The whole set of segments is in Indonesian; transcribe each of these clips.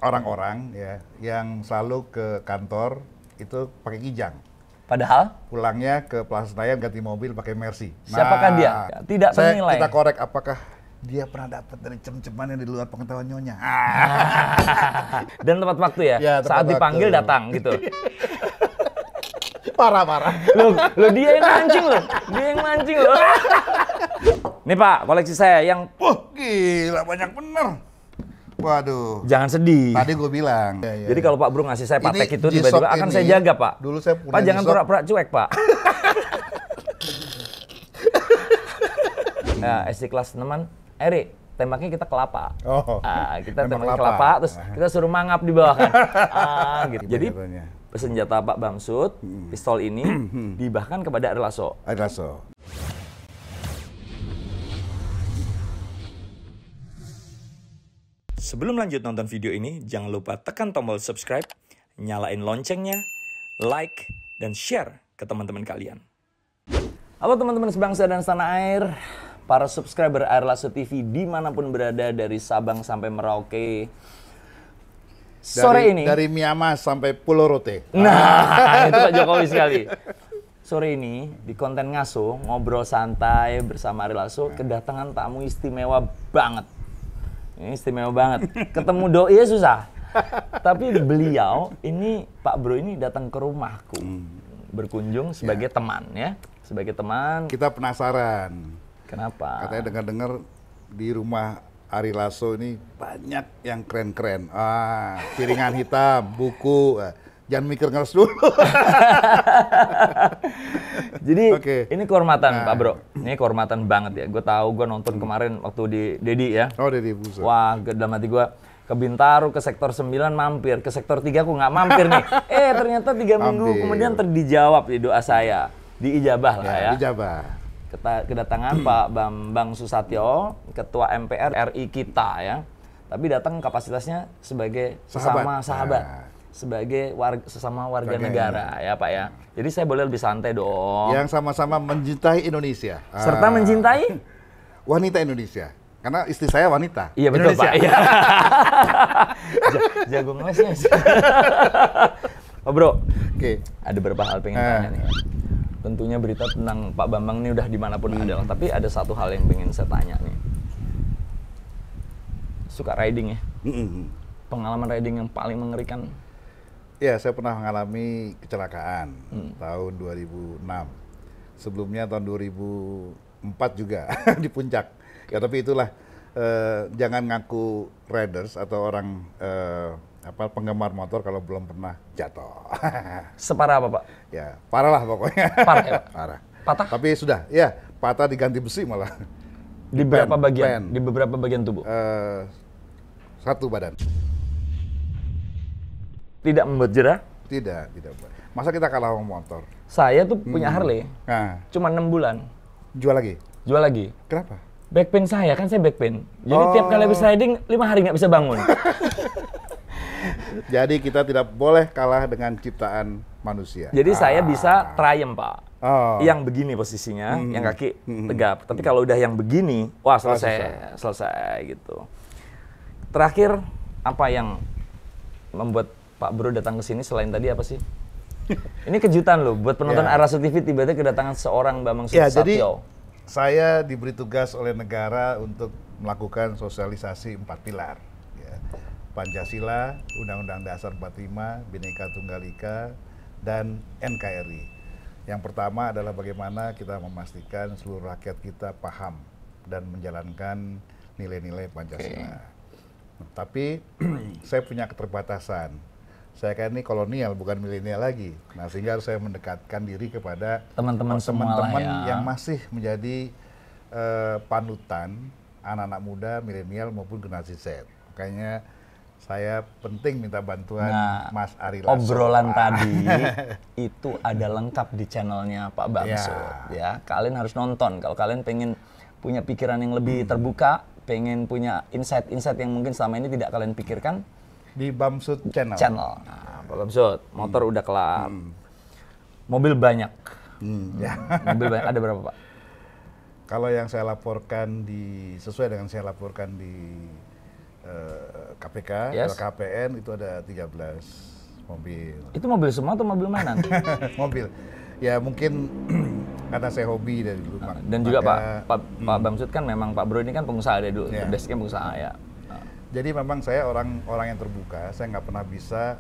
orang-orang ya yang selalu ke kantor itu pakai Kijang. Padahal Pulangnya ke Plaza Senayan ganti mobil pakai Mercy. siapakah dia? Tidak menilai. Kita korek apakah dia pernah dapat dari cem-ceman yang di luar pengetahuan nyonya. Dan tepat waktu ya? Ya, tepat saat dipanggil waktu. datang gitu. Parah. Loh dia yang mancing loh. Dia yang mancing loh. Nih Pak, koleksi saya yang Wah, gila banyak bener. Waduh. jangan sedih. Tadi gue bilang. Jadi kalau Pak Bro ngasih saya patek Ini itu G-Shock tiba-tiba akan saya ini, jaga Pak. dulu saya punya Pak jangan G-Shock. pura-pura cuek Pak. Nah, SD kelas 6 Eri, tembaknya kita kelapa. Oh, Kita tembak tembak kelapa. kelapa, terus kita suruh mangap di bawah kan. Gitu. Jadi Katanya. senjata Pak Bamsud, pistol ini dihibahkan kepada Ari Lasso. Ada so. Sebelum lanjut nonton video ini, jangan lupa tekan tombol subscribe, nyalain loncengnya, like, dan share ke teman-teman kalian. Halo teman-teman sebangsa dan setanah air, para subscriber Air Lasso TV dimanapun berada dari Sabang sampai Merauke. Sore ini, Dari Myanmar sampai Pulau Rote. nah itu Pak Jokowi sekali. Sore ini di konten Ngaso, ngobrol santai bersama Ari Lasso, kedatangan tamu istimewa banget. Ini istimewa banget. Ketemu doi susah. Tapi beliau ini Pak Bro ini datang ke rumahku. Berkunjung sebagai teman ya. Sebagai teman. Kita penasaran. Kenapa? Katanya dengar-dengar di rumah Ari Lasso ini banyak yang keren-keren. Piringan hitam, buku. Jangan mikir ngeres dulu. Jadi Oke. ini kehormatan Pak Bro. Ini kehormatan banget ya. Gue tahu gue nonton kemarin waktu di Dedi ya. Oh, dari Buso. Wah, dalam hati gue ke Bintaro, ke sektor 9 mampir, ke sektor 3 aku nggak mampir nih. Ternyata 3 minggu Mampir. kemudian dijawab di doa saya. Diijabah lah ya. Dijabah. Kedatangan Pak Bambang Susatyo, Ketua MPR RI kita ya. Tapi datang kapasitasnya sebagai sesama sahabat. Sebagai sesama warga negara ya Pak ya. Jadi saya boleh lebih santai dong. Yang sama-sama mencintai Indonesia. Serta mencintai wanita Indonesia. Karena istri saya wanita. Iya betul Indonesia. Pak. Iya. Jago ngeles. Pak Bro, Oke. ada beberapa hal pengen tanya nih. Tentunya berita tentang Pak Bambang ini udah dimanapun adalah. Tapi ada satu hal yang pengen saya tanya nih. Suka riding ya? Pengalaman riding yang paling mengerikan? Ya, saya pernah mengalami kecelakaan tahun 2006. Sebelumnya tahun 2004 juga di puncak. Ya, tapi itulah jangan ngaku riders atau orang penggemar motor kalau belum pernah jatuh. Separah apa Pak? Ya, parah lah pokoknya. Parah ya Pak? Parah. Patah? Tapi sudah, ya, patah diganti besi malah. Di beberapa bagian? pen. Di beberapa bagian tubuh? Satu badan. Tidak membuat jerah? Tidak. Masa kita kalah sama motor? Saya tuh punya Harley, Nah, cuma 6 bulan. jual lagi. Jual lagi. Kenapa? Back pain saya, kan saya back pain. Jadi tiap kali habis riding, 5 hari nggak bisa bangun. Jadi kita tidak boleh kalah dengan ciptaan manusia. Jadi saya bisa triumph, Pak. Oh. Yang begini posisinya, yang kaki tegap. Tapi kalau udah yang begini, wah selesai gitu. Terakhir, apa yang membuat Pak Bro datang ke sini selain tadi apa sih? Ini kejutan loh, buat penonton Air Lasso TV tiba-tiba kedatangan seorang Bambang Ya, jadi Susatyo. saya diberi tugas oleh negara untuk melakukan sosialisasi 4 pilar. Ya. Pancasila, Undang-Undang Dasar 45, Bhinneka Tunggal Ika, dan NKRI. Yang pertama adalah bagaimana kita memastikan seluruh rakyat kita paham dan menjalankan nilai-nilai Pancasila. Tapi saya punya keterbatasan. Saya kan ini kolonial, bukan milenial lagi. Nah, sehingga harus saya mendekatkan diri kepada Teman-teman semua lah ya. yang masih menjadi panutan anak-anak muda, milenial maupun generasi Z. Makanya saya penting minta bantuan Mas Ari Lasso. Obrolan tadi itu ada lengkap di channelnya Pak Bamsud. Ya, kalian harus nonton. Kalau kalian pengen punya pikiran yang lebih terbuka, pengen punya insight-insight yang mungkin selama ini tidak kalian pikirkan, di Bamsud Channel. Nah, Pak Bamsud, motor udah kelar. Mobil banyak. Ya. Mobil banyak. Ada berapa, Pak? Kalau yang saya laporkan sesuai dengan saya laporkan di KPK, Yes. LKPN itu ada 13 mobil. Itu mobil semua atau mobil mana? Mobil. Ya mungkin karena saya hobi dari dulu. Dan juga Pak Bamsud kan memang Pak Bro ini kan pengusaha dari dulu, basicnya pengusaha ya. Jadi memang saya orang yang terbuka, saya nggak pernah bisa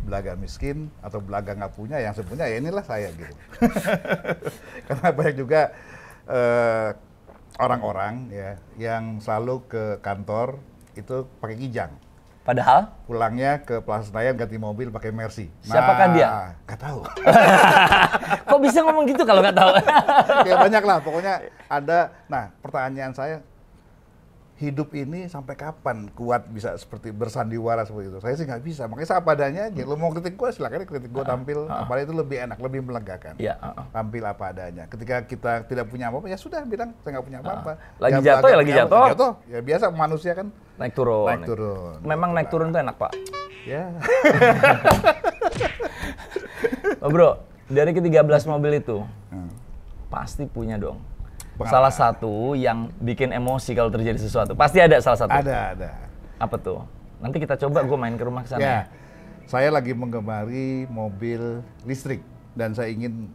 belaga miskin atau belaga nggak punya, yang saya punya ya inilah saya gitu. Karena banyak juga orang-orang ya yang selalu ke kantor itu pakai kijang. Padahal Pulangnya ke Plaza Senayan ganti mobil pakai Mercy. Siapakah dia? Nggak tahu. kok bisa ngomong gitu kalau nggak tahu? Ya banyak lah, pokoknya ada. Nah, pertanyaan saya, hidup ini sampai kapan kuat bisa seperti bersandiwara seperti itu? Saya sih nggak bisa, makanya saya apa adanya aja. Lo mau kritik gue, silakan kritik gue tampil, apalagi itu lebih enak, lebih melegakan. Iya. Tampil apa adanya. Ketika kita tidak punya apa-apa, ya sudah bilang saya nggak punya apa-apa. Lagi Jangan jatuh ya belaga lagi punya apa, jatuh. Ya biasa manusia kan Naik turun. naik turun. Memang naik turun tuh enak, Pak. Ya. Oh, Bro, dari ke-13 mobil itu pasti punya dong. Pengalaman. Salah satu yang bikin emosi kalau terjadi sesuatu. Pasti ada salah satu. Ada. Apa tuh? Nanti kita coba gue main ke rumah sana. Ya, saya lagi menggemari mobil listrik dan saya ingin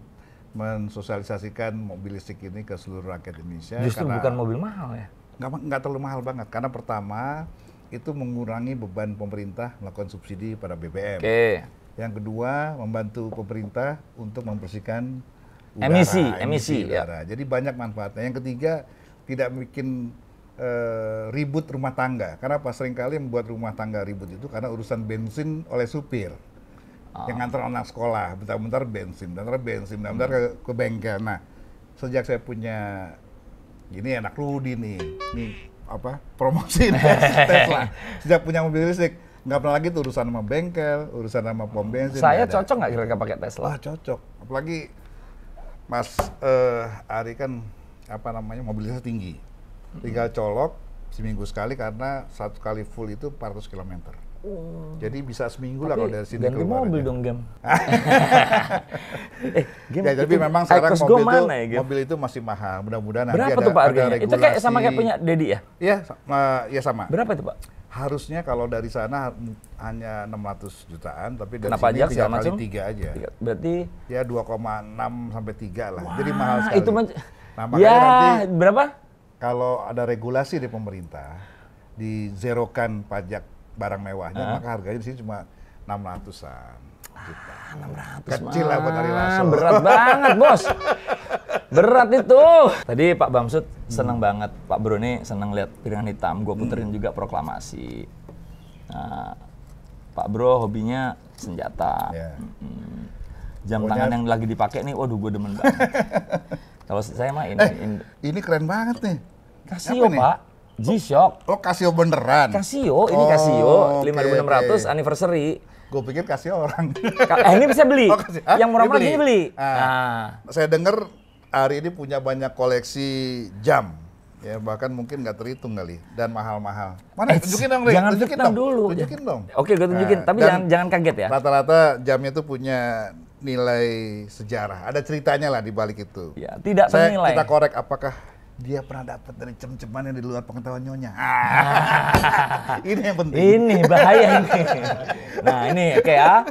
mensosialisasikan mobil listrik ini ke seluruh rakyat Indonesia. Justru karena bukan mobil mahal ya? nggak terlalu mahal banget, karena pertama itu mengurangi beban pemerintah melakukan subsidi pada BBM. Oke. Yang kedua, membantu pemerintah untuk membersihkan udara, emisi udara. Jadi banyak manfaatnya. Yang ketiga, tidak bikin ribut rumah tangga. Karena pas seringkali membuat rumah tangga ribut itu karena urusan bensin oleh supir. Yang ngantar anak sekolah, bentar-bentar bensin, bentar ke bengkel. Nah, sejak saya punya, ini anak Rudi nih apa, promosi Tesla. Sejak punya mobil listrik, nggak pernah lagi tuh urusan sama bengkel, urusan sama pom bensin. Saya cocok nggak kira-kira pakai Tesla? Wah, cocok. Apalagi Mas Ari kan apa namanya, mobilitasnya tinggi. Tinggal colok seminggu sekali karena satu kali full itu 400 km. Jadi bisa seminggu lah kalau dari sini ganti mobil dong, Gem. Gem, Ya, tapi itu memang sekarang Icos Go mobil itu, mana ya, Gem? mobil itu masih mahal. Mudah-mudahan nanti Berapa tuh Pak harganya? Itu kayak sama kayak punya Dedi ya? Iya, ya sama. Berapa itu Pak? Harusnya kalau dari sana hanya 600 jutaan, tapi dari Kena sini pajak 3 segala kali macam? 3 aja. Berarti Ya 2,6 sampai 3 lah. Jadi mahal sekali. itu Nah, makanya ya, nanti berapa? kalau ada regulasi di pemerintah, dizerokan pajak barang mewahnya, maka harganya di sini cuma 600-an juta. 600 Kecil lah buat Ari Lasso. Berat banget, Bos. Berat itu. Tadi Pak Bamsud seneng banget. Pak Bro ini seneng lihat piringan hitam. Gue puterin juga proklamasi. Nah, Pak Bro hobinya senjata. Ya. Jam Pokoknya- tangan yang lagi dipakai nih, waduh gue demen banget. Kalau saya mah Ini keren banget nih. Casio, Apa nih? Pak. G-Shock. Oh, Casio beneran. Casio, ini Oh, Casio oke, 5.600 oke. anniversary. Gue pikir Casio orang. Ini bisa beli. Oh, Casio. Hah? Yang murah-murah Ini ini beli. Ah. Saya dengar Ari ini punya banyak koleksi jam. Ya, bahkan mungkin nggak terhitung kali. Dan mahal-mahal. Mana? Tunjukin dong, Ri. Jangan Tunjukin fitnah dong. dulu. Tunjukin dong. Oke, gue tunjukin. Nah, Tapi dan jangan kaget ya. Rata-rata jamnya tuh punya nilai sejarah. Ada ceritanya lah di balik itu. Ya, tidak ternilai. Kita korek apakah dia pernah dapat dari cem-ceman yang di luar pengetahuan nyonya. Ini yang penting. Ini bahaya ini. Nah ini oke ya.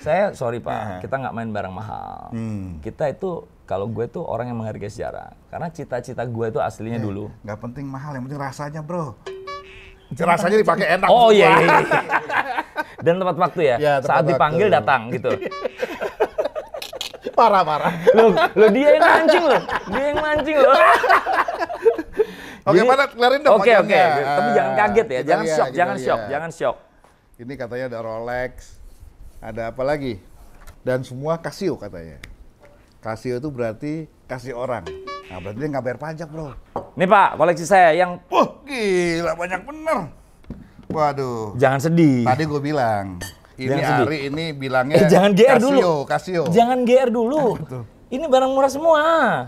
Saya sorry Pak, kita nggak main barang mahal. Kita itu, kalau gue tuh orang yang menghargai sejarah. Karena cita-cita gue itu aslinya dulu. Nggak penting mahal, yang penting rasanya, bro. Rasanya dipakai enak. Oh semua. iya. Dan tepat waktu ya. Ya, tepat Saat dipanggil waktu. datang gitu. Parah. Lo dia yang mancing lo. Dia yang mancing lo. Oke, Jadi- mana kelarin dong Oke. wajahnya. Tapi jangan kaget ya. Kita Jangan lihat, shock, kita jangan lihat. shock, jangan shock. Ini katanya ada Rolex, ada apa lagi? Dan semua Casio katanya. Casio itu berarti kasih orang. Nah, berarti dia nggak bayar pajak, bro. Nih Pak, koleksi saya yang Wah, gila banyak bener. Waduh. jangan sedih. Tadi gue bilang, ini Jangan sedih. Ari ini bilangnya Jangan GR dulu. Casio. Jangan GR dulu. Betul. Ini barang murah semua.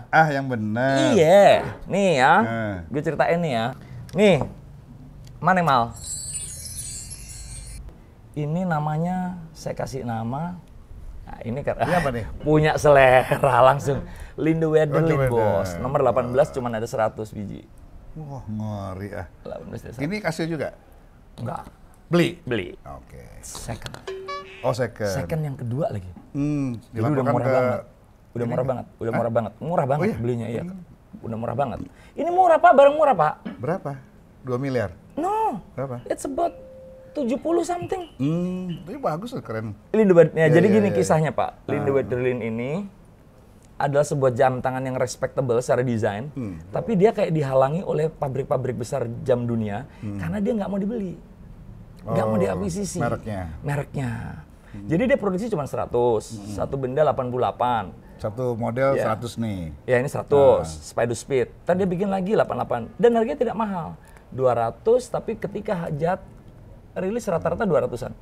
Ah, yang bener. Iya. Nih ya. Nah. Gue ceritain nih ya. Nih. Mana yang mal? Ini namanya, saya kasih nama. Nah, ini kan Ini apa nih? punya selera langsung. Lindo Weatherly, Weather. Bos. Nomor 18 cuma ada 100 biji. Wah, ngeri ah. 18 ada 100. Ini Casio juga? Enggak. Beli? Beli. Oke. Second. Oh, second. Second yang kedua lagi. Jadi udah Dilaporkan murah ke... banget. Udah murah banget. Udah murah banget. Murah banget Oh, iya? belinya, iya. Udah murah banget. Ini murah, Pak. Barang murah, Pak. Berapa? 2 miliar? No. Berapa? It's about 70 something. Tapi bagus loh, keren. Lindewood. Ya, Ya, jadi ya, gini ya. kisahnya, Pak. Lindewood Berlin ini adalah sebuah jam tangan yang respectable secara desain, tapi dia kayak dihalangi oleh pabrik-pabrik besar jam dunia karena dia nggak mau dibeli, nggak mau diakuisisi. Mereknya. Jadi dia produksi cuma 100, satu benda 88. Satu model Ya. 100 nih. Ya ini 100, Spider Speed. Tadi dia bikin lagi 88 dan harganya tidak mahal. 200 tapi ketika hajat rilis rata-rata 200-an.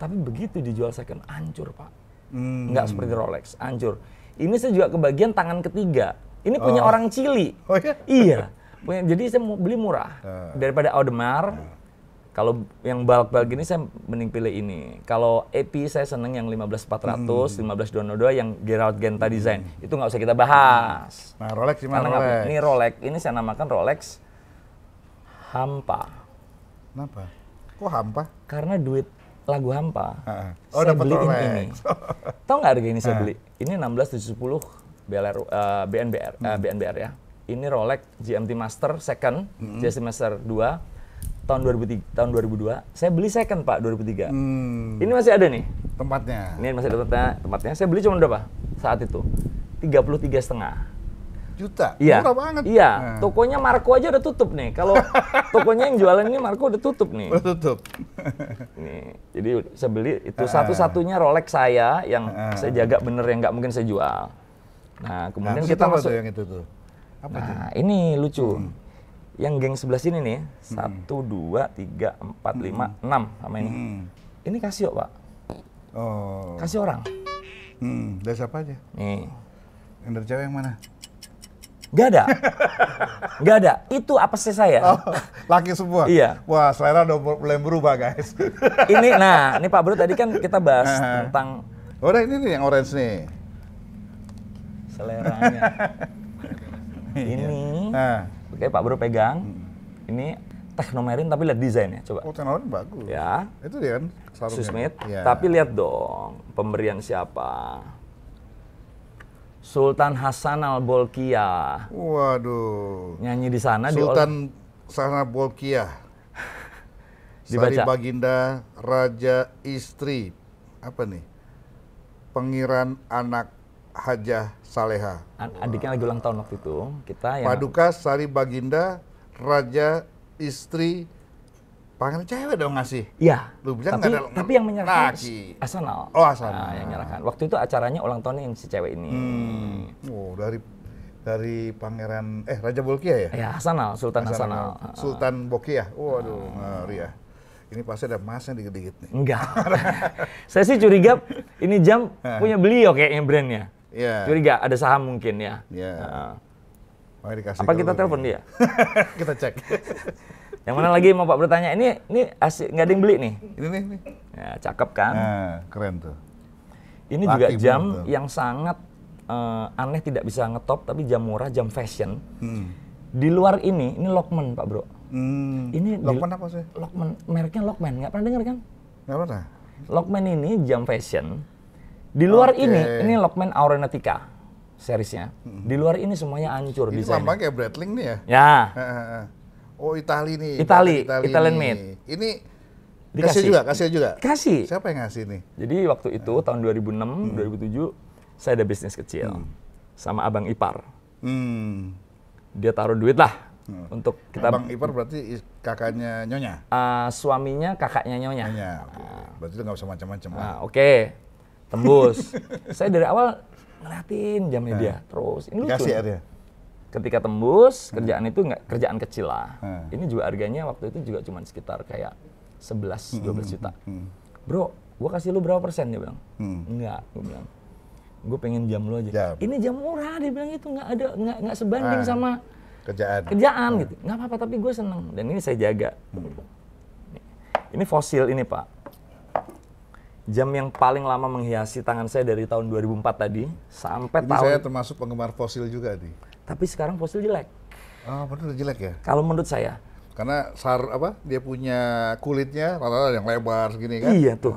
Tapi begitu dijual second hancur, Pak. Nggak seperti Rolex, hancur. Ini saya juga kebagian tangan ketiga. Ini punya orang Chili. Oh iya? Iya. Jadi saya mau beli murah daripada Audemars. Kalau yang bulk-bulk gini saya mending pilih ini. Kalau AP saya seneng yang 15400, 15202 yang Gerald Genta design. Itu nggak usah kita bahas. Nah, Rolex gimana Karena Rolex? ini Rolex, ini saya namakan Rolex Hampa. Kenapa? Kok hampa? Karena duit lagu Hampa. Oh, Saya dapat beliin Rolex. ini. Tahu nggak harga ini saya beli? Ini 1670 BNBR, BNBR ya. Ini Rolex GMT Master second, GMT Master 2 tahun 2002. Saya beli second, Pak, 2003. Ini masih ada nih. Tempatnya. Ini masih ada tempatnya. Saya beli cuma berapa saat itu? 33,5 juta. Iya. Murah banget. Iya. Nah. Tokonya Marco aja udah tutup nih. Kalau tokonya yang jualan ini Marco udah tutup nih. Udah tutup. Nih, jadi saya beli itu satu-satunya Rolex saya yang saya jaga bener yang nggak mungkin saya jual. Nah, kemudian kita apa masuk. tuh yang itu tuh? Apa tuh? Nah, ini lucu. Yang geng sebelah sini nih, 1, 2, 3, 4, 5, 6 sama ini. Ini Casio, Pak. Oh. Kasih orang. Dari siapa aja? Nih. Yang dari cewek yang mana? Nggak ada. Nggak ada. Itu apa sih saya? Oh, laki semua? Iya. Wah, selera udah mulai berubah, guys. Ini Pak Bro tadi kan kita bahas tentang Oh, ini nih yang orange nih. seleranya. Ini. Nah. Oke, Pak Bro pegang. Ini Technomarine tapi lihat desainnya, coba. Oh, Technomarine bagus. Ya. Itu dia kan sarungnya. Susmith. Ya. Tapi lihat dong, pemberian siapa? Sultan Hasan al-Bolkiah. Waduh. Nyanyi di sana Sultan Sana Bolkiah. Dibaca. Sari Baginda Raja Istri. Apa nih? Pengiran anak Hajah Saleha. Adiknya lagi ulang tahun waktu itu. Kita yang Paduka Sari Baginda Raja Istri. Pangeran cewek dong ngasih. Iya. Lu bilang nggak ada tapi yang menyerahkan laki. Hasanal. Oh, Hasanal. Nah, yang menyerahkan. Waktu itu acaranya ulang tahunnya yang si cewek ini. Oh, dari Pangeran Raja Bolkiah ya? Ya, Hasanal, Sultan Hasanal. Sultan Bolkiah. Waduh, ngeri ya. Ini pasti ada emasnya dikit-dikit nih. Enggak. Saya sih curiga ini jam punya beliau kayaknya brandnya. Iya. Curiga ada saham mungkin ya. Iya. Nah, Makanya dikasih apa ke kita lu telepon nih. dia? Kita cek. Yang mana lagi mau Pak bertanya? Ini asik nggak ada yang beli nih. Ini nih. Ya, cakep kan? Nah, keren tuh. Ini Laki juga jam bener tuh. yang sangat aneh, tidak bisa ngetop tapi jam murah, jam fashion. Di luar ini Lockman, Pak Bro. Ini Lockman apa sih? Lockman, mereknya Lockman, nggak pernah dengar kan? Nggak pernah. Lockman ini jam fashion. Di luar Oke. ini Lockman Aeronautica seriesnya. Di luar ini semuanya hancur Ini desainnya. lambang kayak Breitling nih ya? Ya, Oh, Itali nih. Italian nih. made. Ini Dikasih. kasih juga. kasih. Siapa yang ngasih nih? Jadi waktu itu tahun 2006, 2007 saya ada bisnis kecil sama Abang Ipar. Dia taruh duit lah untuk kita. Bang Ipar berarti kakaknya Nyonya? Suaminya kakaknya Nyonya. Nyonya. Oke. Berarti itu nggak usah macam-macam. Nah, oke. Tembus. Saya dari awal ngeliatin jamnya dia. Terus ini lucu. Kasih nih. ada. Ketika tembus, kerjaan itu nggak kerjaan kecil lah. Ini juga harganya waktu itu juga cuma sekitar kayak 11-12 juta. Bro, gua kasih lu berapa persen? Dia bilang. Enggak, gua bilang. Gue pengen jam lu aja. Jam. Ini jam murah, dia bilang itu nggak sebanding sama kerjaan gitu. Nggak apa-apa, tapi gue seneng. Dan ini saya jaga. Ini fosil ini, Pak. Jam yang paling lama menghiasi tangan saya dari tahun 2004 tadi sampai Ini tahun. saya termasuk penggemar fosil juga nih. Tapi sekarang fosil jelek. Oh, bener jelek ya? Kalau menurut saya, Karena dia punya kulitnya rata-rata yang lebar segini kan. Iya tuh.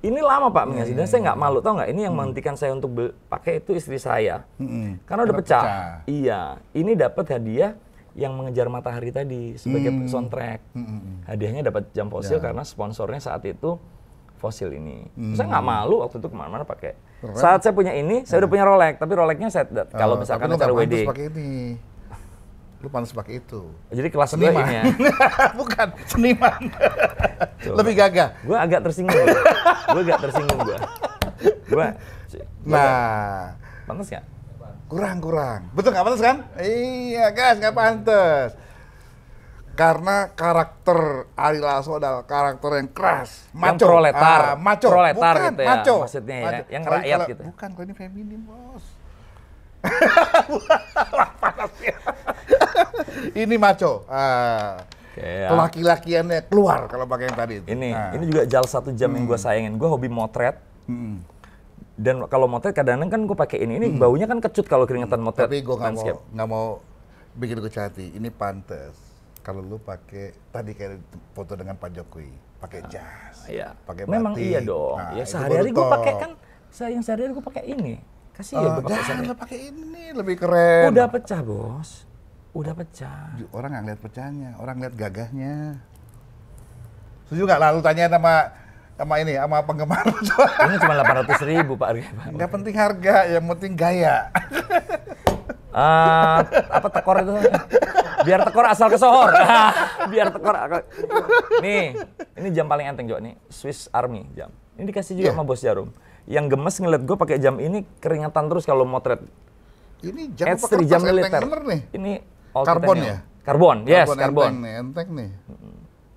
Ini lama Pak mengasi, dan saya nggak malu, tau nggak? Ini yang menghentikan saya untuk pakai itu istri saya, karena udah pecah. Iya, ini dapat hadiah yang mengejar matahari tadi sebagai soundtrack. Hadiahnya dapat jam fosil karena sponsornya saat itu fosil ini. Saya nggak malu waktu itu kemana-mana pakai. Saat saya punya ini, saya udah punya Rolex, tapi Rolexnya saya kalau misalkan acara wedding. Pakai ini. Lu pantas pakai itu. Jadi kelas seniman. Ini ya. Bukan, seniman. Lebih gagah. Gue agak tersinggung. Nah, pantas nggak? Kurang. Betul nggak pantas kan? Iya, guys, nggak pantas. Karena karakter Ari Lasso adalah karakter yang keras, maco, yang proletar, maco, proletar bukan, gitu ya, maco. Maksudnya ya, yang rakyat gitu. Bukan, kalau ini feminin, bos. Ini maco. Laki-lakiannya keluar kalau pakai yang tadi itu. Ini juga jal 1 jam yang gue sayangin. Gue hobi motret. Dan kalau motret kadang-kadang kan gue pakai ini baunya kan kecut kalau keringetan motret. Tapi gue nggak mau bikin kecil hati. Ini pantas kalau lu pakai tadi kayak foto dengan Pak Jokowi, pakai jas, pakai batik. Memang iya dong. Ya sehari-hari gue pakai kan. Sehari-hari gue pakai ini. Kasih ya jangan pakai ini, lebih keren. Udah pecah, Bos. Udah pecah. Orang nggak lihat pecahnya, orang lihat gagahnya. Setuju nggak? Lalu tanya sama penggemar. Ini cuma 800.000 Pak harga. Nggak penting harga, yang penting gaya. Apa tekor itu? Biar tekor asal kesohor. Biar tekor. Nih, ini jam paling enteng juga nih, Swiss Army jam. Ini dikasih juga sama Bos Jarum. Yang gemes ngeliat gue pakai jam ini keringetan terus kalau motret. Ini jam apa jam militer. Bener nih. Ini karbon ya? Karbon, yes, karbon. Enteng nih.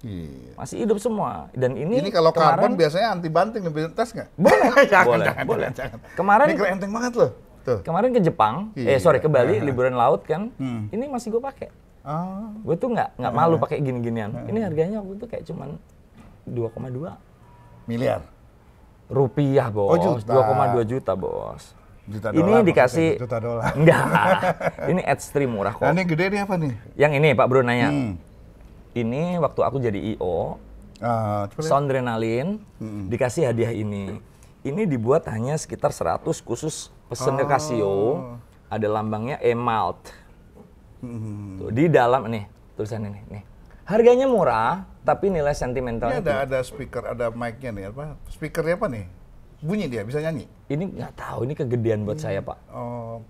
Iya. Masih hidup semua. Dan ini kalau karbon biasanya anti banting, lebih tes nggak? Boleh. Jangan. Kemarin ini enteng banget loh. Tuh. Kemarin ke Jepang, ke Bali, liburan laut kan. Ini masih gue pakai. Gue tuh nggak malu pakai gini-ginian. Ini harganya waktu itu kayak cuman 2,2 miliar rupiah, Bos. 2,2 juta, Bos. Juta ini dolar, dikasih juta dolar. Enggak. Ini extreme murah kok. Nah, ini gede nih apa nih? Yang ini Pak Bro nanya. Ini waktu aku jadi IO, Soundrenalin dikasih hadiah ini. Ini dibuat hanya sekitar 100 khusus pesen ke Casio. Ada lambangnya Emalt. Tuh, di dalam nih tulisan ini nih. Harganya murah, tapi nilai sentimentalnya. Ini ada speaker, ada mic-nya nih, apa? Speakernya apa nih? Bunyi dia, bisa nyanyi? Ini nggak tahu, ini kegedean buat saya Pak.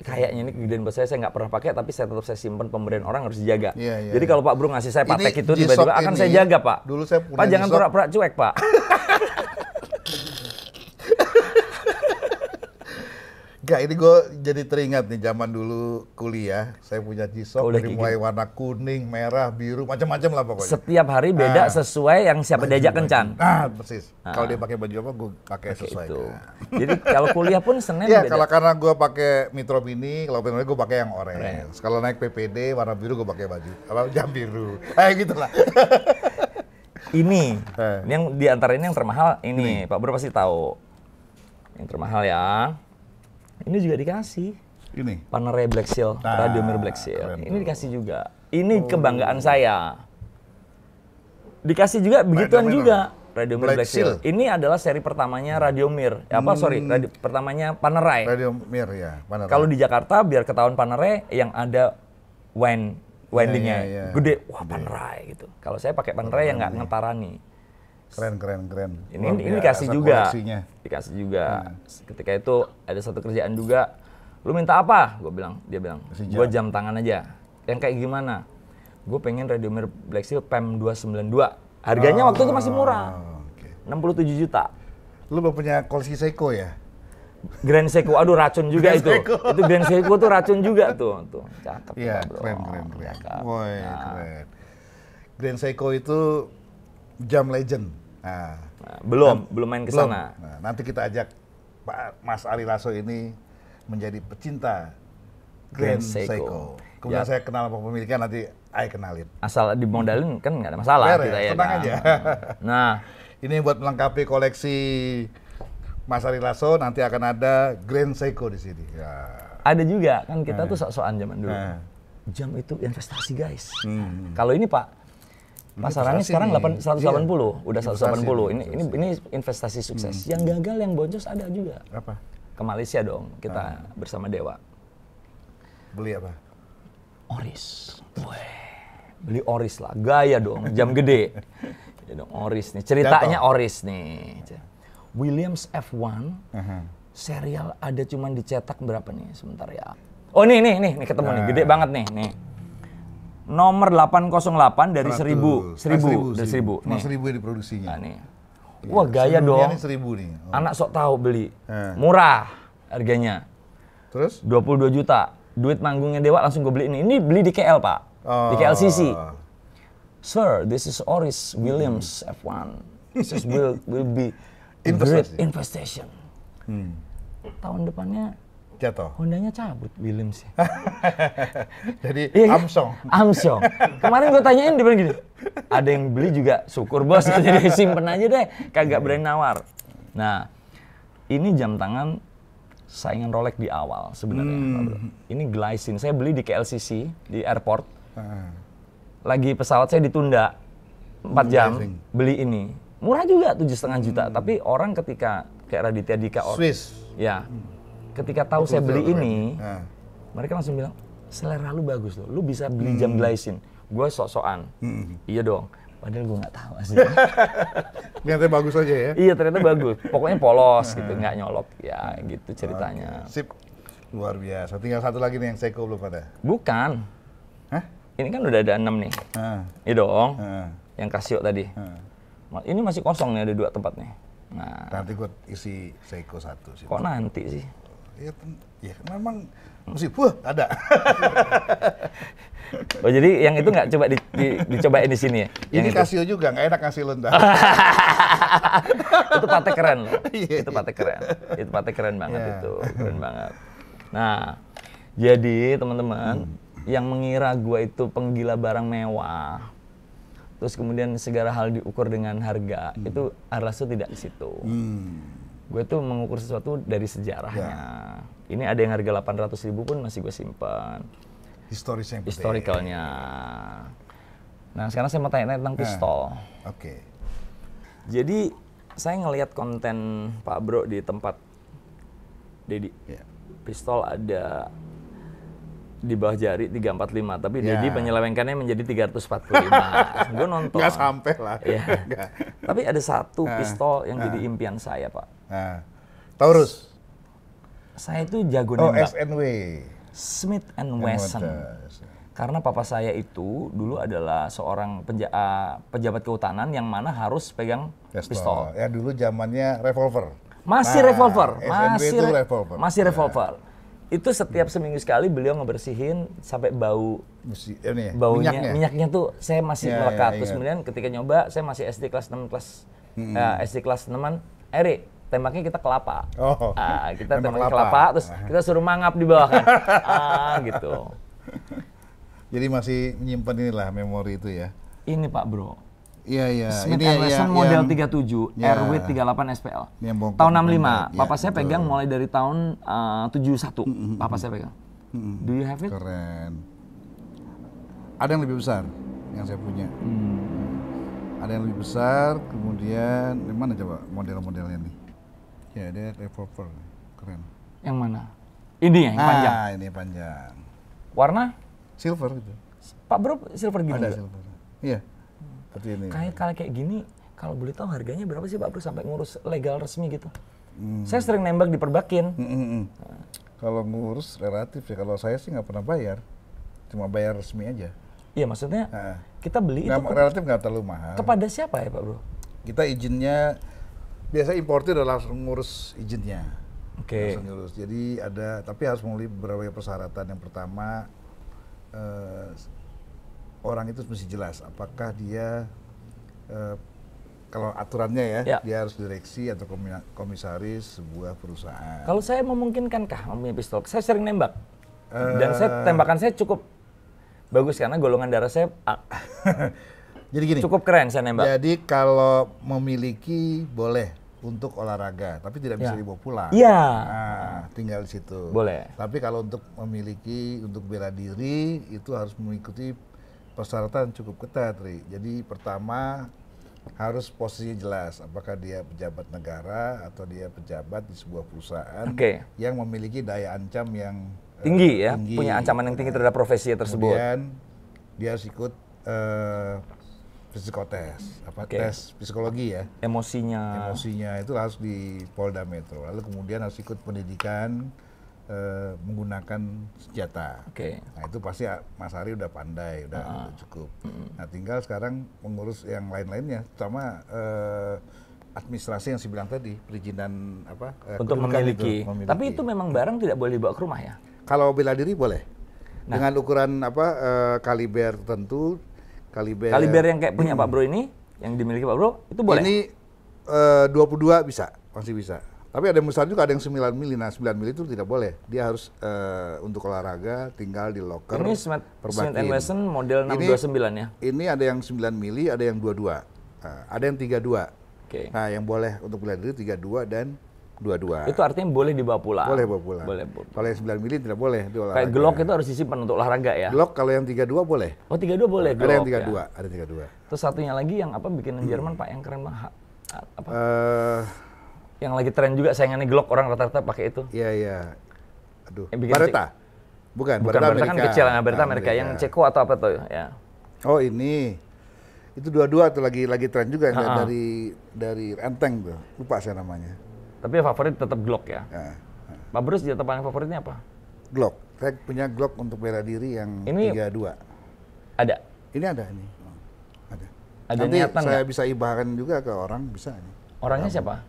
Kayaknya ini kegedean buat saya nggak pernah pakai, tapi saya tetap simpan, pemberian orang harus dijaga. Jadi kalau Pak Bro ngasih saya patek itu tiba-tiba akan saya jaga Pak. Dulu saya punya Pak jangan pura-pura cuek Pak. Enggak, ini gue jadi teringat nih zaman dulu kuliah, saya punya G-Shock dari mulai warna kuning, merah, biru, macam-macam lah pokoknya. Setiap hari beda sesuai yang siapa diajak kencan. Persis. Kalau dia pakai baju apa, gue pakai sesuai. Itu. Jadi kalau kuliah pun Senin beda. Iya, karena gue pakai Metro Mini, kalau Metro Mini gue pakai yang orange. Kalau naik PPD warna biru gue pakai baju jam biru. Gitulah. Ini yang di antara ini yang termahal ini. Pak Bro pasti tahu. Yang termahal ya. Ini juga dikasih. Ini? Panerai Black Seal, Radiomir Black Seal. Ini dikasih juga. Ini kebanggaan saya. Dikasih juga, begituan juga. Radiomir Black Seal. Ini adalah seri pertamanya Radiomir. Pertamanya Panerai. Radiomir ya, Panerai. Kalau di Jakarta, biar ketahuan Panerai, yang ada windingnya. Gede, wah Panerai gitu. Kalau saya pakai Panerai yang nggak ngetarani. Keren. Ini dikasih juga. Dikasih juga. Ketika itu ada satu kerjaan juga. Lu minta apa? Dia bilang, gue jam tangan aja. Yang kayak gimana? Gue pengen Radiomir Black Seal PEM 292. Harganya waktu itu masih murah. 67 juta. Lu punya koleksi Seiko ya? Grand Seiko, aduh racun juga itu. Itu Grand Seiko tuh racun juga tuh. Cakep. Iya, keren. Woi, keren. Grand Seiko itu jam legend. Belum main ke sana. Nanti kita ajak Pak Mas Ari Lasso ini menjadi pecinta Grand Seiko. Kemudian saya kenal sama pemiliknya, nanti Ai kenalin. Asal dimodalin kan nggak ada masalah. Kita ya. Tenang aja. Nah, ini buat melengkapi koleksi Mas Ari Lasso, nanti akan ada Grand Seiko di sini. Ya. Ada juga kan kita tuh sok-sokan zaman dulu. Jam itu investasi guys. Kalau ini Pak, Pasarannya Investasi sekarang nih. 180, udah Investasi 180. nih, Ini investasi sukses. Yang gagal, yang boncos ada juga. Apa? Ke Malaysia dong, kita bersama Dewa. Beli apa? Oris. Weh, beli Oris lah, gaya dong, jam gede. Ya dong, Oris nih, ceritanya Oris nih. Williams F1, serial ada cuman dicetak berapa nih sebentar ya. Oh nih ketemu nih, gede banget nih. Nomor 808 dari 1000. 1000 dari 1000. Cuma Nih. 1000 yang diproduksinya. Nah, nih. Wah, gaya dong. Ini 1000 nih. Oh. Anak sok tahu beli. Murah harganya. Terus? 22 juta. Duit manggungnya Dewa langsung gue beli ini. Ini beli di KL, Pak. Di KLCC. Sir, this is Oris Williams F1. This is will be a great investment. Tahun depannya Jatuh. Hondanya cabut Williams. Jadi Iya, Armstrong. Kemarin gue tanyain dia bilang gini, ada yang beli juga, syukur bos. Jadi simpen aja deh, kagak berani nawar. Nah, ini jam tangan saingan Rolex di awal sebenarnya, Pak Bro. Ini Glycine, saya beli di KLCC di airport. Lagi pesawat saya ditunda 4 jam, beli ini. Murah juga 7,5 juta, tapi orang ketika kayak Raditya Dika Swiss. Ya. Ketika tahu saya beli ini, mereka langsung bilang, selera lu bagus loh, lu bisa beli jam Glycine. Gue sok-sokan, iya dong. Padahal gue nggak tahu aslinya. Ternyata bagus aja ya? Iya ternyata bagus, pokoknya polos gitu, nggak nyolok. Ya gitu ceritanya. Sip, luar biasa. Tinggal satu lagi nih yang Seiko belum ada. Bukan. Hah? Ini kan udah ada 6 nih. Iya dong, yang Casio tadi. Ini masih kosong nih, ada 2 tempat nih. Nah, Nanti gue isi Seiko 1 sih. kok nanti sih? Ya memang mesti, ada. Oh jadi yang itu nggak coba dicobain di sini ya? Ini Casio juga, nggak enak ngasih lo ntar. Itu patek keren loh. Itu patek keren. Itu patek keren banget itu, keren banget. Nah, jadi teman-teman yang mengira gua itu penggila barang mewah, terus kemudian segala hal diukur dengan harga, itu Arlaso tidak di situ. Gue tuh mengukur sesuatu dari sejarahnya. Ini ada yang harga 800.000 pun masih gue simpan. Historisnya. Historicalnya. Nah sekarang saya mau tanya tentang pistol. Oke. Jadi saya ngelihat konten Pak Bro di tempat Dedi. Pistol ada di bawah jari 345, tapi Dedi menyelewengkannya menjadi 345. Gue nonton. Nggak sampai lah. Ya. Tapi ada satu pistol yang jadi impian saya, Pak. Taurus. Saya itu jago Oh, nembak. SNW. Smith and Wesson. Karena papa saya itu dulu adalah seorang pejabat kehutanan yang mana harus pegang pistol. Ya dulu zamannya revolver. Masih revolver. SNW itu revolver. Masih revolver. Itu setiap seminggu sekali beliau ngebersihin sampai baunya, minyaknya tuh saya masih melekat. Terus kemudian ketika nyoba, saya masih SD kelas 6 SD kelas 6-an, Eri, tembaknya kita kelapa. Kita tembaknya kelapa, terus kita suruh mangap di bawah kan. Gitu. Jadi masih menyimpan inilah memori itu ya. Ini Pak Bro. Iya. Smith & Wesson model 37, RW 38 SPL. Tahun 65. Papa saya pegang mulai dari tahun 71. Papa saya pegang. Do you have it? Keren. Ada yang lebih besar yang saya punya. Ada yang lebih besar, kemudian mana coba model-modelnya nih? Ya, ada revolver. Keren. Yang mana? Ini ya, yang panjang. Ini panjang. Warna? Silver gitu. Pak Bro, silver gini. Ada silver. Iya. Seperti ini. Kayak gini, kalau boleh tahu harganya berapa sih Pak Bro sampai ngurus legal resmi gitu? Saya sering nembak di Perbakin. Kalau ngurus relatif ya, kalau saya sih nggak pernah bayar. Cuma bayar resmi aja. Iya maksudnya kita beli itu relatif nggak terlalu mahal. Kepada siapa ya Pak Bro? Kita izinnya, biasa importir udah langsung ngurus izinnya. Oke. Langsung ngurus. Jadi ada, tapi harus memenuhi beberapa persyaratan. Yang pertama, orang itu mesti jelas apakah dia kalau aturannya ya, dia harus direksi atau komisaris sebuah perusahaan. Kalau saya memungkinkankah mempunyai pistol? Saya sering nembak. Dan tembakan saya cukup bagus karena golongan darah saya jadi gini, cukup keren saya nembak. Jadi kalau memiliki boleh untuk olahraga, tapi tidak bisa dibawa pulang. Iya. Nah, tinggal di situ. Boleh. Tapi kalau untuk memiliki, untuk bela diri, itu harus mengikuti persyaratan cukup ketat, Ri. Jadi pertama harus posisinya jelas, apakah dia pejabat negara atau dia pejabat di sebuah perusahaan yang memiliki daya ancam yang tinggi ya, punya ancaman yang tinggi terhadap profesi tersebut. Kemudian dia harus ikut psikotes, tes psikologi ya. Emosinya itu harus di Polda Metro. Lalu kemudian harus ikut pendidikan menggunakan senjata. Nah itu pasti Mas Ari udah pandai, udah cukup. Nah tinggal sekarang mengurus yang lain-lainnya, terutama administrasi yang saya bilang tadi, perizinan untuk memiliki. Tapi itu memang barang tidak boleh dibawa ke rumah ya? Kalau bela diri boleh. Dengan ukuran kaliber tertentu, kaliber yang kayak punya Pak Bro ini, yang dimiliki Pak Bro, itu boleh? Ini 22 bisa, masih bisa. Tapi ada yang besar juga, ada yang 9 mili. Nah 9 mili itu tidak boleh. Dia harus untuk olahraga, tinggal di locker. Ini Smith & Wesson model 629 ya? Ini ada yang 9 mili, ada yang 22. Ada yang 32. Nah yang boleh untuk bela diri 32 dan 22. Itu artinya boleh dibawa pulang? Boleh bawa pulang. Kalau yang 9 mili tidak boleh. Kayak Glock itu harus disimpan untuk olahraga ya? Glock kalau yang 32 boleh. Oh 32 boleh? Ada yang 32, ya? Ada 32. Terus satunya lagi yang bikinan Jerman Pak, yang keren banget. Yang lagi tren juga saingannya Glock, orang rata-rata pakai itu. Iya. Aduh. Beretta? Bukan Beretta kan kecil, Beretta Amerika. Yang Ceko atau apa tuh ya? Oh ini. Itu dua-dua tuh lagi tren juga dari Enteng tuh. Lupa saya namanya. Tapi favorit tetap Glock ya? Pak Bro senjata paling favoritnya apa? Glock. Saya punya Glock untuk bela diri yang 32. Ada? Ini ada ini. Ada. Nanti saya bisa hibahkan juga ke orang, bisa. Orangnya siapa?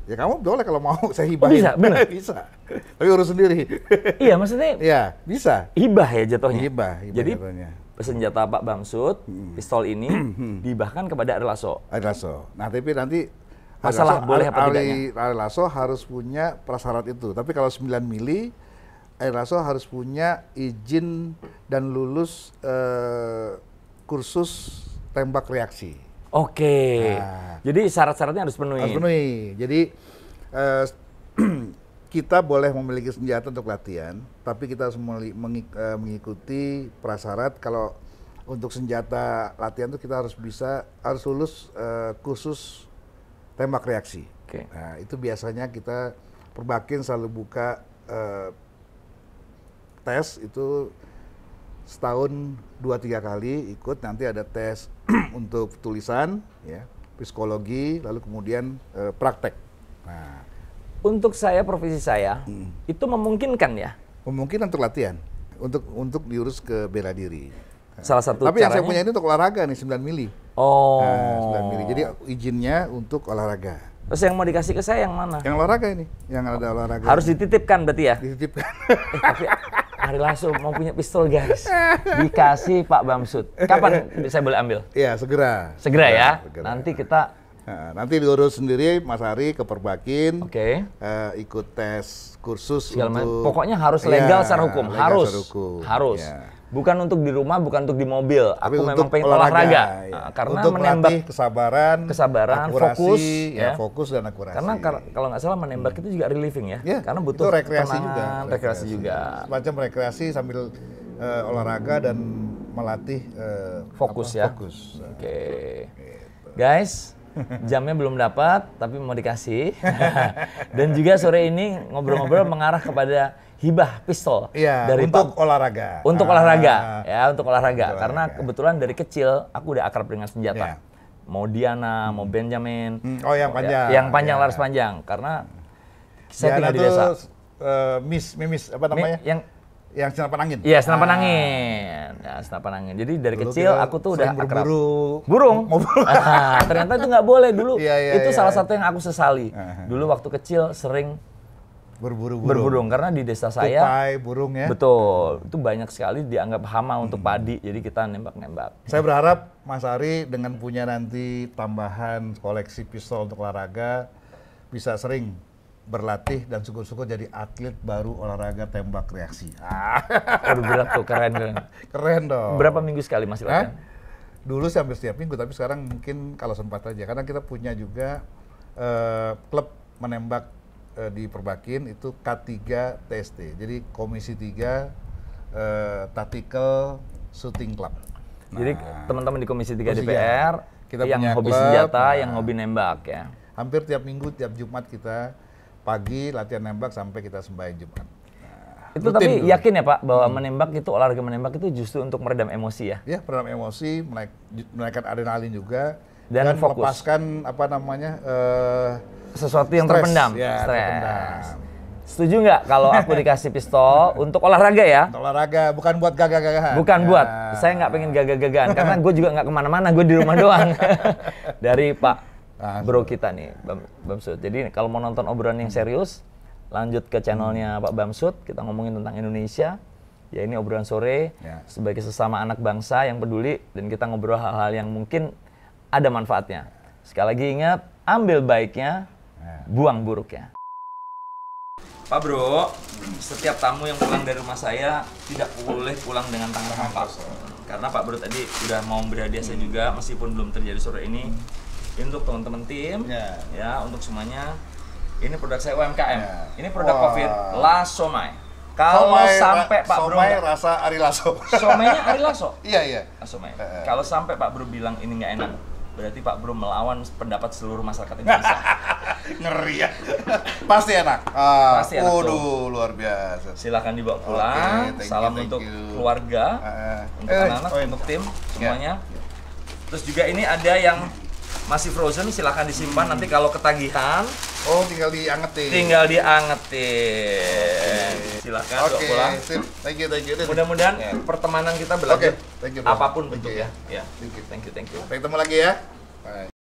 Ya kamu boleh kalau mau saya hibahin. Bisa, benar? Bisa. Tapi urus sendiri. Iya, maksudnya? Iya, bisa. Hibah ya jatuhnya? Hibah Jadi jatuhnya. Senjata Pak Bamsud, pistol ini dihibahkan kepada Ari Lasso. Nah, tapi nanti masalah boleh apa tidaknya? Ari Lasso harus punya prasyarat itu. Tapi kalau 9 mili, Ari Lasso harus punya izin dan lulus kursus tembak reaksi. Jadi syarat-syaratnya harus penuhi. Harus penuhi. Jadi kita boleh memiliki senjata untuk latihan, tapi kita harus mengikuti prasyarat. Kalau untuk senjata latihan itu kita harus lulus kursus tembak reaksi. Nah, itu biasanya kita Perbakin selalu buka tes itu setahun 2-3 kali ikut, nanti ada tes untuk tulisan, ya, psikologi, lalu kemudian praktek. Nah, untuk saya, profesi saya, itu memungkinkan ya? Memungkinkan untuk latihan, untuk diurus ke bela diri. Salah satu tapi caranya, yang saya punya ini untuk olahraga nih, 9 mili. Oh. Nah, 9 mili. Jadi izinnya untuk olahraga. Terus yang mau dikasih ke saya yang mana? Yang olahraga ini, yang ada olahraga. Harus dititipkan berarti ya? Dititipkan. Tapi Ari Lasso mau punya pistol guys, dikasih Pak Bamsud. Kapan saya boleh ambil? Iya, segera. Segera ya. Segera. Nanti kita. Nah, nanti diurus sendiri Mas Ari ke Perbakin. Oke. Ikut tes kursus untuk. Pokoknya harus legal secara hukum. Legal harus. Secara hukum. Harus. Ya. Bukan untuk di rumah, bukan untuk di mobil. Tapi aku memang pengen olahraga. Ya. Karena untuk menembak kesabaran, akurasi, fokus, ya, fokus dan akurasi. Karena kalau nggak salah menembak itu juga relieving ya. Ya, karena butuh itu rekreasi juga. Rekreasi juga. Semacam rekreasi sambil olahraga dan melatih fokus ya. Fokus. Oke. Gitu. Guys, jamnya belum dapat, tapi mau dikasih. Dan juga sore ini ngobrol-ngobrol mengarah kepada hibah pistol dari untuk olahraga. Untuk olahraga, ya, untuk olahraga. Karena kebetulan dari kecil aku udah akrab dengan senjata. Mau Diana, mau Benjamin. Oh, yang panjang. Yang panjang, laras panjang. Karena saya tinggal di desa. Mimis apa namanya? Yang senapan angin. Iya, senapan angin. Ya, senapan angin. Jadi dari kecil aku tuh udah akrab. Burung. Ternyata itu nggak boleh dulu. Itu salah satu yang aku sesali. Dulu waktu kecil sering berburu karena di desa saya tupai, burung ya. Betul. Itu banyak sekali dianggap hama untuk padi. Jadi kita nembak-nembak. Saya berharap Mas Ari dengan punya nanti tambahan koleksi pistol untuk olahraga bisa sering berlatih dan syukur-syukur jadi atlet baru olahraga tembak reaksi. Aduh, berat tuh, keren. Keren dong. Berapa minggu sekali masih latihan? Dulu sih hampir setiap minggu, tapi sekarang mungkin kalau sempat aja. Karena kita punya juga klub menembak di Perbakin itu K3 TST. Jadi Komisi 3 Tactical Shooting Club. Jadi teman-teman di Komisi 3 DPR Kita yang punya hobi klub, senjata, yang hobi nembak ya. Hampir tiap minggu, tiap Jumat kita pagi latihan nembak sampai kita sembahyang Jumat. Itu rutin tapi tuh. yakin ya Pak bahwa menembak itu, olahraga menembak itu justru untuk meredam emosi ya? Ya, peredam emosi, menaikkan adrenalin juga, Dan fokus. melepaskan apa namanya Sesuatu yang stres. terpendam, Ya, stres. terpendam. Setuju nggak kalau aku dikasih pistol untuk olahraga ya? Untuk olahraga, bukan buat gagah-gagahan. Bukan Ya. buat, saya nggak pengen gagah-gagahan karena gue juga nggak kemana-mana, gue di rumah doang. Dari Pak Bro kita nih, Bamsud. Jadi kalau mau nonton obrolan yang serius, lanjut ke channelnya Pak Bamsud, kita ngomongin tentang Indonesia. Ya ini obrolan sore, Ya. sebagai sesama anak bangsa yang peduli, dan kita ngobrol hal-hal yang mungkin ada manfaatnya. Sekali lagi ingat, ambil baiknya, buang buruknya. Pak Bro, setiap tamu yang pulang dari rumah saya tidak boleh pulang dengan tangan hampa. Karena Pak Bro tadi udah mau memberi hadiah saya juga, meskipun belum terjadi sore ini. Ini untuk teman-teman tim, ya untuk semuanya. Ini produk saya UMKM. Ini produk COVID, La Somai. Kalau sampai Pak Bro Somai rasa Ari Lasso. Somainya Ari Lasso. Iya. La Somai. Kalau sampai Pak Bro bilang ini nggak enak, berarti Pak Bro melawan pendapat seluruh masyarakat Indonesia. Ngeri ya. Pasti enak. Pasti enak, Waduh, luar biasa. Silahkan dibawa pulang. Oke, thank Salam you, untuk thank you. keluarga, untuk anak-anak, untuk tim semuanya. Terus juga ini ada yang masih frozen, silahkan disimpan. Nanti kalau ketagihan, Tinggal diangetin. tinggal diangetin. Silahkan bawa Oke, pulang. sip. Thank you. Mudah-mudahan pertemanan kita berlanjut Thank you, Bro. apapun Thank you, bentuknya. ya. Ya. Thank you. Thank you. Sampai ketemu lagi ya. Bye.